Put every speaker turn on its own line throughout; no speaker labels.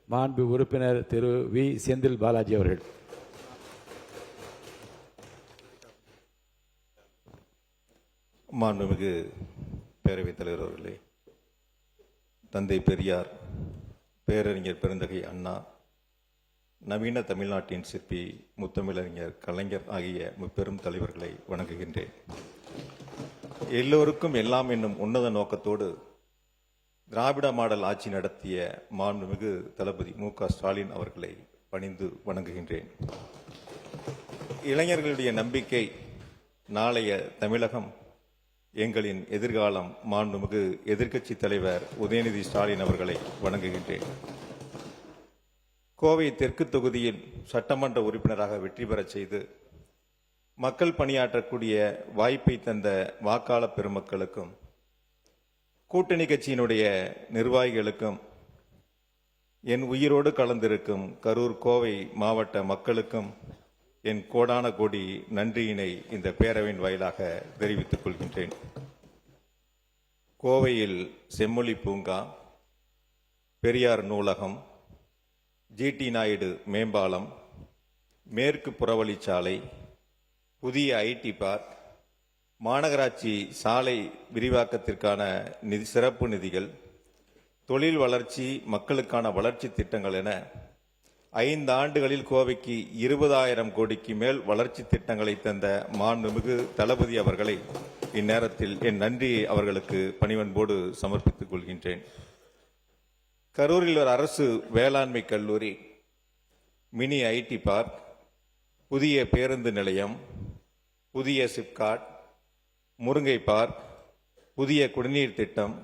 மாண்பு உறுப்பினர் திரு வி செந்தில் பாலாஜி அவர்கள்.
மாண்புமிகு பேரவைத் தலைவர் அவர்களே, தந்தை பெரியார், பேரறிஞர் பெருந்தகை அண்ணா, நவீன தமிழ்நாட்டின் சிற்பி முத்தமிழறிஞர் கலைஞர் ஆகிய முப்பெரும் தலைவர்களை வணங்குகின்றேன். எல்லோருக்கும் எல்லாம் என்னும் உன்னத நோக்கத்தோடு திராவிட மாடல் ஆட்சி நடத்திய மாண்புமிகு தளபதி மு.க. ஸ்டாலின் அவர்களை பணிந்து வணங்குகின்றேன். இளைஞர்களுடைய நம்பிக்கை நாளைய தமிழகம், எங்களின் எதிர்காலம் மாண்புமிகு எதிர்க்கட்சி தலைவர் உதயநிதி ஸ்டாலின் அவர்களை வணங்குகின்றேன். கோவை தெற்கு தொகுதியில் சட்டமன்ற உறுப்பினராக வெற்றி பெறச் செய்து மக்கள் பணியாற்றக்கூடிய வாய்ப்பை தந்த வாக்காளர் பெருமக்களுக்கும் கூட்டணி கட்சியினுடைய நிர்வாகிகளுக்கும் என் உயிரோடு கலந்திருக்கும் கரூர் கோவை மாவட்ட மக்களுக்கும் என் கோடான கோடி நன்றியினை இந்த பேரவையின் வாயிலாக தெரிவித்துக் கொள்கின்றேன். கோவையில் செம்மொழி பூங்கா, பெரியார் நூலகம், ஜி.டி. நாயுடு மேம்பாலம், மேற்கு புறவழிச்சாலை, புதிய ஐடி பார்க், மாநகராட்சி சாலை விரிவாக்கத்திற்கான சிறப்பு நிதிகள், தொழில் வளர்ச்சி, மக்களுக்கான வளர்ச்சி திட்டங்கள் என 5 ஆண்டுகளில் கோவைக்கு 20,000 கோடிக்கு மேல் வளர்ச்சி திட்டங்களை தந்த மாண்புமிகு தளபதி அவர்களை இந்நேரத்தில் என் நன்றியை அவர்களுக்கு பணிவன்போடு சமர்ப்பித்துக் கொள்கின்றேன். கரூரில் ஒரு அரசு வேளாண்மை கல்லூரி, மினி ஐடி பார்க், புதிய பேருந்து நிலையம், புதிய சிப்காட், முருங்கை பார்க், புதிய குடிநீர் திட்டம்,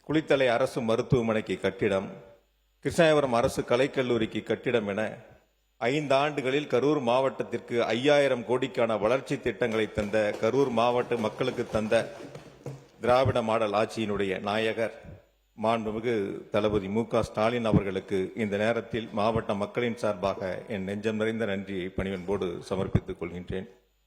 குளித்தலை அரசு மருத்துவமனைக்கு கட்டிடம், கிருஷ்ணாபுரம் அரசு கலைக்கல்லூரிக்கு கட்டிடம் என 5 ஆண்டுகளில் கரூர் மாவட்டத்திற்கு 5,000 கோடிக்கான வளர்ச்சி திட்டங்களை தந்த கரூர் மாவட்ட மக்களுக்கு தந்த திராவிட மாடல் ஆட்சியினுடைய நாயகர் மாண்புமிகு தளபதி மு.க. ஸ்டாலின் அவர்களுக்கு இந்த நேரத்தில் மாவட்ட மக்களின் சார்பாக என் நெஞ்சம் நிறைந்த நன்றியை பணிவன்போடு சமர்ப்பித்துக் கொள்கின்றேன்.